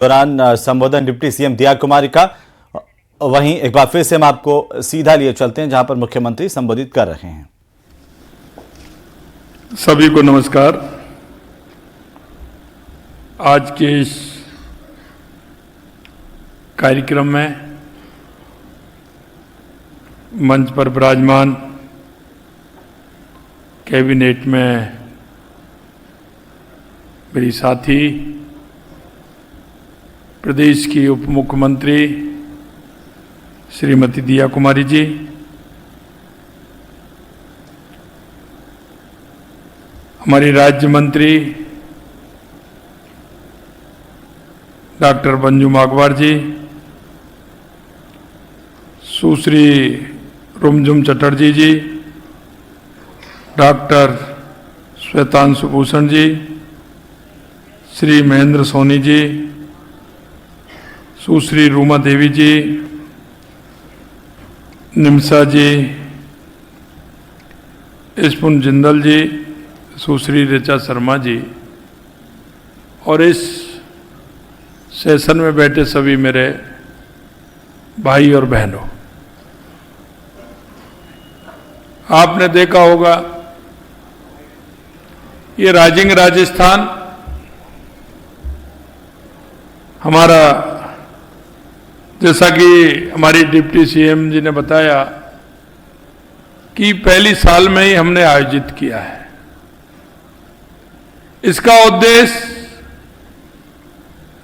दौरान संबोधन deputy CM दिया कुमारी का। वहीं एक बार फिर से हम आपको सीधा लिए चलते हैं जहां पर मुख्यमंत्री संबोधित कर रहे हैं। सभी को नमस्कार। आज के इस कार्यक्रम में मंच पर विराजमान कैबिनेट में मेरी साथी प्रदेश की उप मुख्यमंत्री श्रीमती दिया कुमारी जी, हमारी राज्य मंत्री डॉक्टर मंजू माघवार जी, सुश्री रुमझुम चटर्जी जी, डॉक्टर श्वेतांशु भूषण जी, श्री महेंद्र सोनी जी, सुश्री रूमा देवी जी, निमसा जी, इस्पुन जिंदल जी, सुश्री ऋचा शर्मा जी और इस सेशन में बैठे सभी मेरे भाई और बहनों, आपने देखा होगा ये राजिंग राजस्थान हमारा, जैसा कि हमारी डिप्टी सीएम जी ने बताया कि पहली साल में ही हमने आयोजित किया है। इसका उद्देश्य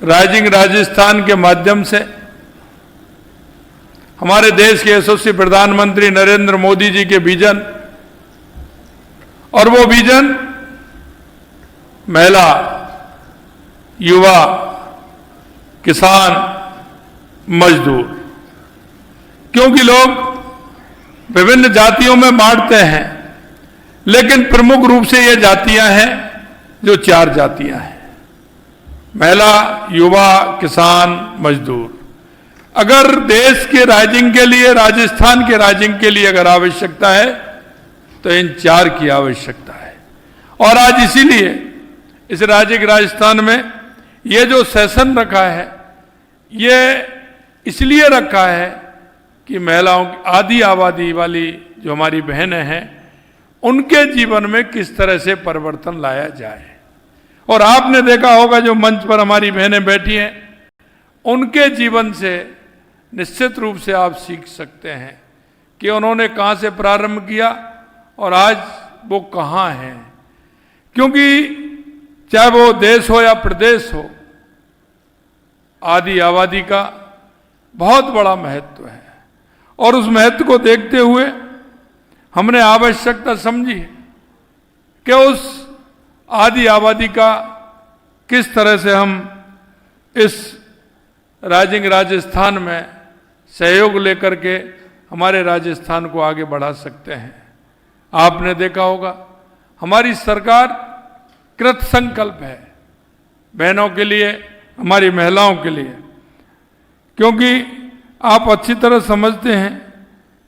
राइजिंग राजस्थान के माध्यम से हमारे देश के यशस्वी प्रधानमंत्री नरेंद्र मोदी जी के विजन, और वो विजन महिला, युवा, किसान, मजदूर, क्योंकि लोग विभिन्न जातियों में बांटते हैं, लेकिन प्रमुख रूप से ये जातियां हैं जो 4 जातियां हैं: महिला, युवा, किसान, मजदूर। अगर देश के राइजिंग के लिए, राजस्थान के राइजिंग के लिए अगर आवश्यकता है तो इन 4 की आवश्यकता है। और आज इसीलिए इस राजिंग राजस्थान में ये जो सेशन रखा है, ये इसलिए रखा है कि महिलाओं की आधी आबादी वाली जो हमारी बहनें हैं, उनके जीवन में किस तरह से परिवर्तन लाया जाए। और आपने देखा होगा जो मंच पर हमारी बहनें बैठी हैं, उनके जीवन से निश्चित रूप से आप सीख सकते हैं कि उन्होंने कहां से प्रारंभ किया और आज वो कहां हैं। क्योंकि चाहे वो देश हो या प्रदेश हो, आधी आबादी का बहुत बड़ा महत्व है। और उस महत्व को देखते हुए हमने आवश्यकता समझी कि उस आधी आबादी का किस तरह से हम इस राइजिंग राजस्थान में सहयोग लेकर के हमारे राजस्थान को आगे बढ़ा सकते हैं। आपने देखा होगा हमारी सरकार कृत संकल्प है बहनों के लिए, हमारी महिलाओं के लिए, क्योंकि आप अच्छी तरह समझते हैं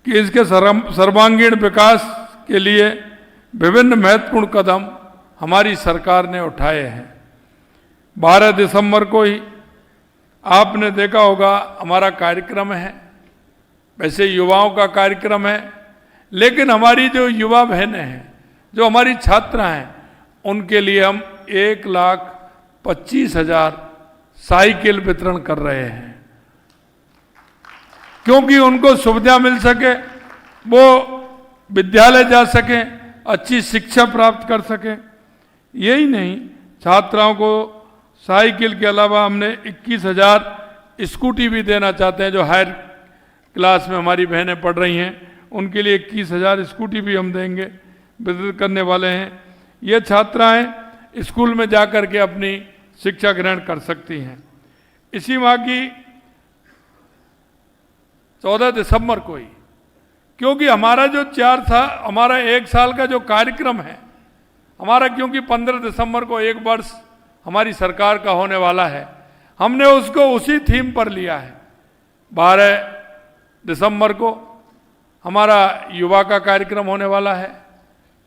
कि इसके सर्वांगीण विकास के लिए विभिन्न महत्वपूर्ण कदम हमारी सरकार ने उठाए हैं। 12 दिसंबर को ही आपने देखा होगा हमारा कार्यक्रम है, वैसे युवाओं का कार्यक्रम है, लेकिन हमारी जो युवा बहनें हैं, जो हमारी छात्रा हैं, उनके लिए हम 1,25,000 साइकिल वितरण कर रहे हैं, क्योंकि उनको सुविधा मिल सके, वो विद्यालय जा सकें, अच्छी शिक्षा प्राप्त कर सकें। यही नहीं, छात्राओं को साइकिल के अलावा हमने 21,000 स्कूटी भी देना चाहते हैं। जो हायर क्लास में हमारी बहनें पढ़ रही हैं, उनके लिए 21,000 स्कूटी भी हम देंगे, वितरित करने वाले हैं। ये छात्राएं स्कूल में जाकर के अपनी शिक्षा ग्रहण कर सकती हैं। इसी माह की 14 दिसंबर को ही, क्योंकि हमारा जो 1 साल का जो कार्यक्रम है हमारा, क्योंकि 15 दिसंबर को 1 वर्ष हमारी सरकार का होने वाला है, हमने उसको उसी थीम पर लिया है। 12 दिसंबर को हमारा युवा का कार्यक्रम होने वाला है,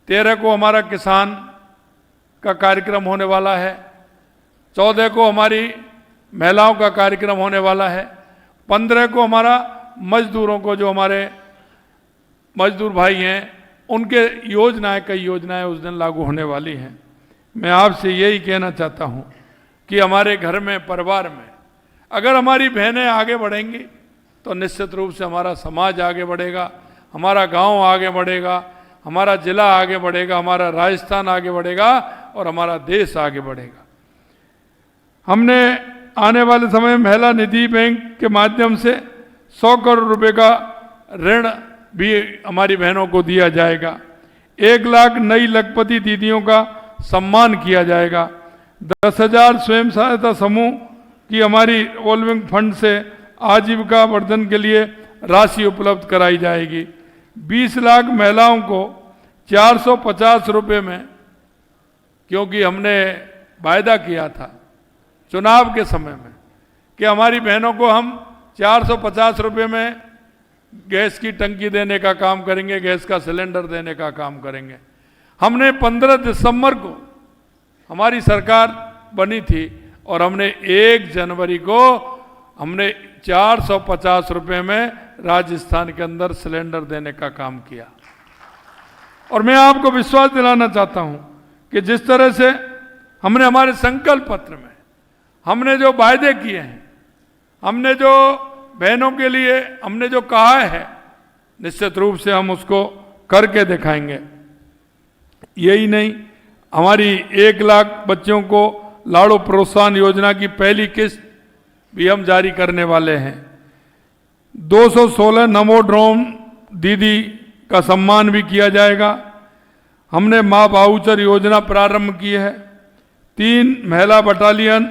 13 को हमारा किसान का कार्यक्रम होने वाला है, 14 को हमारी महिलाओं का कार्यक्रम होने वाला है। 15 को हमारा मजदूरों को, जो हमारे मजदूर भाई हैं, उनके योजनाएं, कई योजनाएं उस दिन लागू होने वाली हैं। मैं आपसे यही कहना चाहता हूं कि हमारे घर में, परिवार में अगर हमारी बहनें आगे बढ़ेंगी तो निश्चित रूप से हमारा समाज आगे बढ़ेगा, हमारा गांव आगे बढ़ेगा, हमारा जिला आगे बढ़ेगा, हमारा राजस्थान आगे बढ़ेगा और हमारा देश आगे बढ़ेगा। हमने आने वाले समय में महिला निधि बैंक के माध्यम से 100 करोड़ रुपए का ऋण भी हमारी बहनों को दिया जाएगा। 1 लाख नई लखपति दीदियों का सम्मान किया जाएगा। 10,000 स्वयं सहायता समूह की हमारी रिवॉल्विंग फंड से आजीविका वर्धन के लिए राशि उपलब्ध कराई जाएगी। 20 लाख महिलाओं को 450 रुपये में, क्योंकि हमने वायदा किया था चुनाव के समय में कि हमारी बहनों को हम 450 रुपये में गैस की टंकी देने का काम करेंगे, गैस का सिलेंडर देने का काम करेंगे। हमने 15 दिसंबर को, हमारी सरकार बनी थी और हमने 1 जनवरी को हमने 450 रुपये में राजस्थान के अंदर सिलेंडर देने का काम किया। और मैं आपको विश्वास दिलाना चाहता हूं कि जिस तरह से हमने हमारे संकल्प पत्र में हमने जो वायदे किए हैं, हमने जो बहनों के लिए हमने जो कहा है, निश्चित रूप से हम उसको करके दिखाएंगे। यही नहीं, हमारी 1 लाख बच्चों को लाड़ो प्रोत्साहन योजना की पहली किस्त भी हम जारी करने वाले हैं। 216 नमो ड्रोन दीदी का सम्मान भी किया जाएगा। हमने माँ वाउचर योजना प्रारंभ की है। 3 महिला बटालियन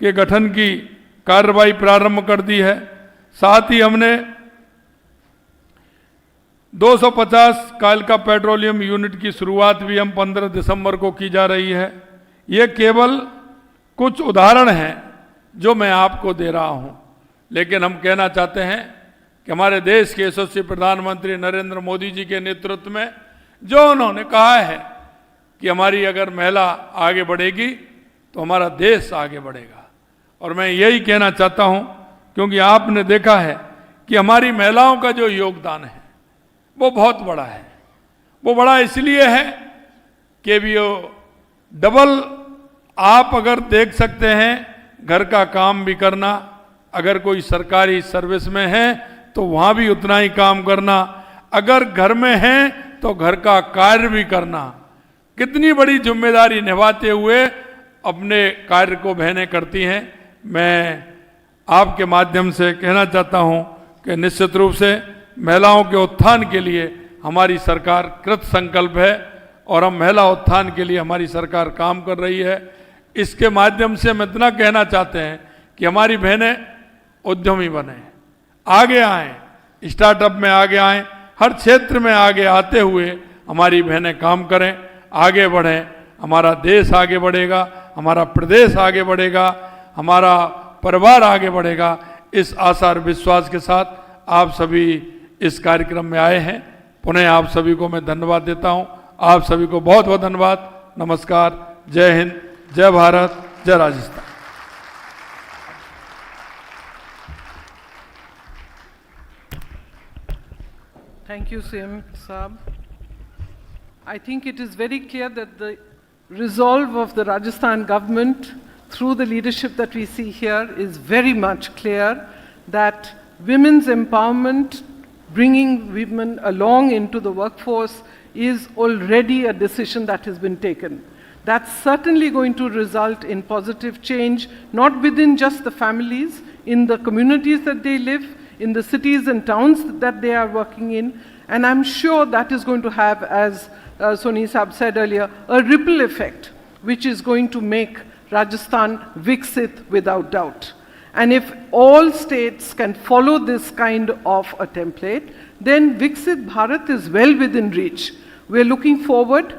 के गठन की कार्रवाई प्रारंभ कर दी है। साथ ही हमने 250 कालिका पेट्रोलियम यूनिट की शुरुआत भी हम 15 दिसंबर को की जा रही है। ये केवल कुछ उदाहरण हैं जो मैं आपको दे रहा हूं, लेकिन हम कहना चाहते हैं कि हमारे देश के यशस्वी प्रधानमंत्री नरेंद्र मोदी जी के नेतृत्व में जो उन्होंने कहा है कि हमारी अगर महिला आगे बढ़ेगी तो हमारा देश आगे बढ़ेगा। और मैं यही कहना चाहता हूं, क्योंकि आपने देखा है कि हमारी महिलाओं का जो योगदान है वो बहुत बड़ा है। वो बड़ा इसलिए है कि भी डबल, आप अगर देख सकते हैं, घर का काम भी करना, अगर कोई सरकारी सर्विस में है तो वहां भी उतना ही काम करना, अगर घर में है तो घर का कार्य भी करना, कितनी बड़ी जिम्मेदारी निभाते हुए अपने कार्य को बहनें करती हैं। मैं आपके माध्यम से कहना चाहता हूं कि निश्चित रूप से महिलाओं के उत्थान के लिए हमारी सरकार कृत संकल्प है और हम महिला उत्थान के लिए हमारी सरकार काम कर रही है। इसके माध्यम से हम इतना कहना चाहते हैं कि हमारी बहनें उद्यमी बने, आगे आएं, स्टार्टअप में आगे आएं, हर क्षेत्र में आगे आते हुए हमारी बहनें काम करें, आगे बढ़ें। हमारा देश आगे बढ़ेगा, हमारा प्रदेश आगे बढ़ेगा, हमारा परिवार आगे बढ़ेगा। इस आशा और विश्वास के साथ आप सभी इस कार्यक्रम में आए हैं। पुनः आप सभी को मैं धन्यवाद देता हूं। आप सभी को बहुत बहुत धन्यवाद। नमस्कार। जय हिंद, जय भारत, जय Rajasthan. Thank you, CM Saab. I think it is very clear that the resolve of the Rajasthan government through the leadership that we see here is very much clear that women's empowerment, bringing women along into the workforce, is already a decision that has been taken. That's certainly going to result in positive change, not within just the families, in the communities that they live, in the cities and towns that they are working in. And I'm sure that is going to have, as Soni Saab said earlier, a ripple effect, which is going to make Rajasthan Viksit without doubt. And if all states can follow this kind of a template, then Viksit Bharat is well within reach. We're looking forward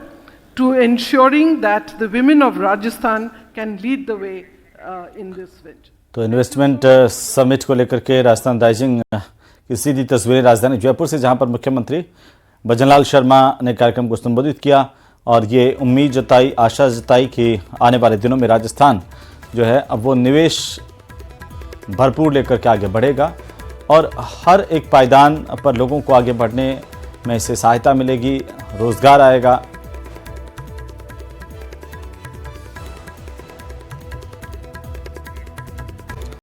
to ensuring that the women of Rajasthan can lead the way in this venture. तो investment summit को लेकर के Rajasthan rising की सीधी तस्वीरें राजधानी जयपुर से, जहां पर मुख्यमंत्री भजनलाल शर्मा ने कार्यक्रम को संबोधित किया और ये उम्मीद जताई, आशा जताई कि आने वाले दिनों में राजस्थान जो है अब वो निवेश भरपूर लेकर के आगे बढ़ेगा और हर एक पायदान पर लोगों को आगे बढ़ने में इससे सहायता मिलेगी, रोजगार आएगा,